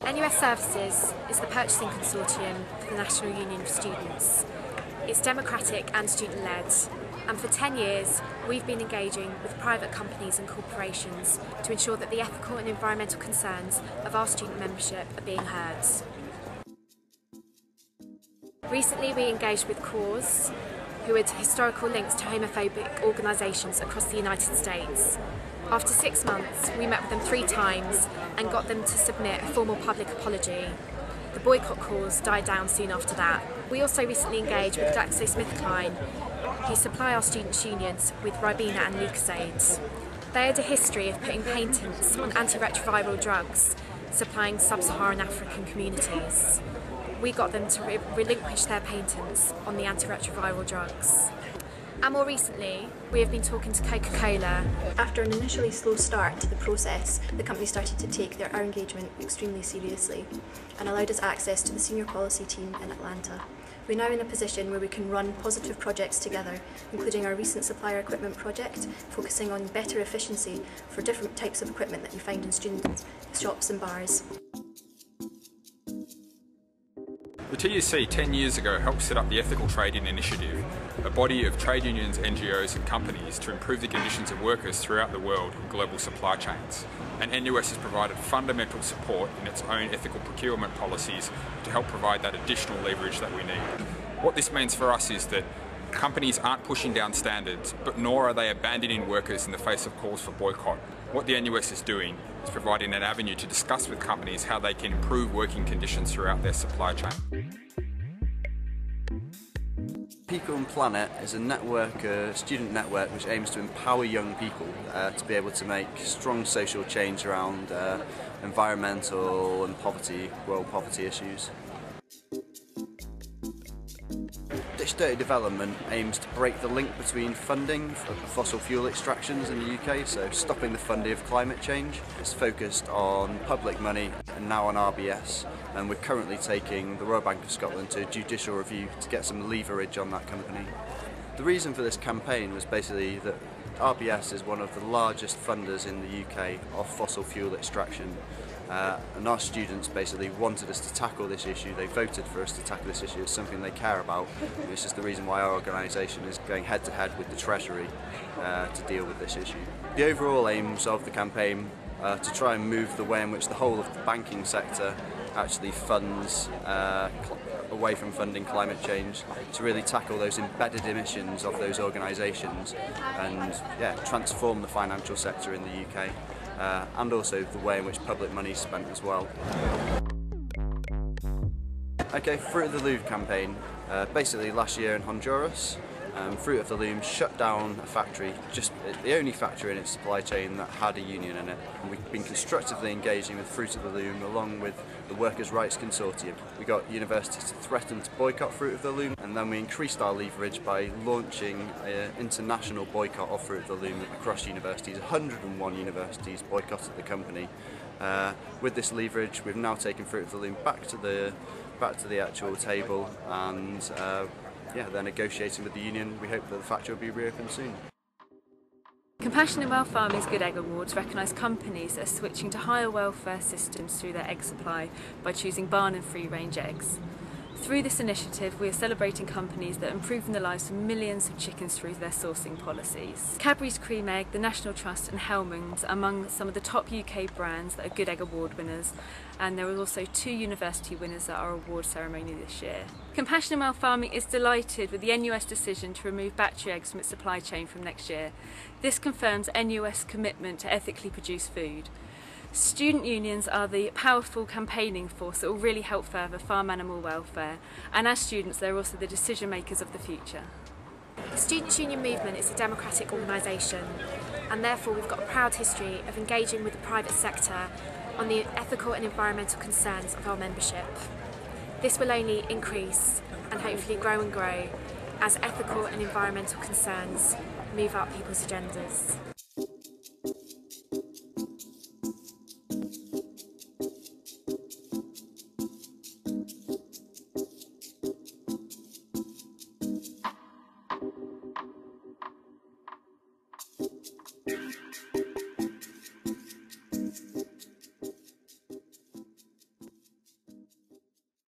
NUS Services is the purchasing consortium for the National Union of Students. It's democratic and student-led, and for 10 years we've been engaging with private companies and corporations to ensure that the ethical and environmental concerns of our student membership are being heard. Recently we engaged with Cause, who had historical links to homophobic organisations across the United States. After 6 months, we met with them 3 times and got them to submit a formal public apology. The boycott cause died down soon after that. We also recently engaged with GlaxoSmithKline, who supply our students' unions with Ribena and Lucozade. They had a history of putting patents on antiretroviral drugs, supplying sub-Saharan African communities. We got them to relinquish their patents on the antiretroviral drugs. And more recently, we have been talking to Coca-Cola. After an initially slow start to the process, the company started to take our engagement extremely seriously and allowed us access to the senior policy team in Atlanta. We're now in a position where we can run positive projects together, including our recent supplier equipment project, focusing on better efficiency for different types of equipment that you find in student shops and bars. The TUC 10 years ago helped set up the Ethical Trading Initiative, a body of trade unions, NGOs and companies to improve the conditions of workers throughout the world in global supply chains. And NUS has provided fundamental support in its own ethical procurement policies to help provide that additional leverage that we need. What this means for us is that companies aren't pushing down standards, but nor are they abandoning workers in the face of calls for boycott. What the NUS is doing is providing an avenue to discuss with companies how they can improve working conditions throughout their supply chain. People and Planet is a network, a student network which aims to empower young people to be able to make strong social change around environmental and world poverty issues. Dish Dirty Development aims to break the link between funding for fossil fuel extractions in the UK, so stopping the funding of climate change. It's focused on public money and now on RBS, and we're currently taking the Royal Bank of Scotland to a judicial review to get some leverage on that company. The reason for this campaign was basically that RBS is one of the largest funders in the UK of fossil fuel extraction. And our students basically wanted us to tackle this issue. They voted for us to tackle this issue. It's something they care about, which is the reason why our organisation is going head to head with the Treasury to deal with this issue. The overall aims of the campaign are to try and move the way in which the whole of the banking sector actually funds away from funding climate change, to really tackle those embedded emissions of those organisations and transform the financial sector in the UK. And also the way in which public money is spent as well. Okay, Fruit of the Loom campaign. Basically last year in Honduras, Fruit of the Loom shut down a factory, just the only factory in its supply chain that had a union in it. And we've been constructively engaging with Fruit of the Loom along with the Workers' Rights Consortium. We got universities to threaten to boycott Fruit of the Loom, and then we increased our leverage by launching an international boycott of Fruit of the Loom across universities. 101 universities boycotted the company. With this leverage, we've now taken Fruit of the Loom back to the actual table, and they're negotiating with the union. We hope that the factory will be reopened soon. Compassion in Well Farming's Good Egg Awards recognise companies that are switching to higher welfare systems through their egg supply by choosing barn and free range eggs. Through this initiative, we are celebrating companies that are improving the lives of millions of chickens through their sourcing policies. Cadbury's Cream Egg, the National Trust and Hellmann's are among some of the top UK brands that are Good Egg Award winners, and there are also 2 university winners at our award ceremony this year. Compassion in Well Farming is delighted with the NUS decision to remove battery eggs from its supply chain from next year. This confirms NUS commitment to ethically produced food. Student unions are the powerful campaigning force that will really help further farm animal welfare, and as students they're also the decision makers of the future. The Students' Union movement is a democratic organisation, and therefore we've got a proud history of engaging with the private sector on the ethical and environmental concerns of our membership. This will only increase and hopefully grow and grow as ethical and environmental concerns move up people's agendas.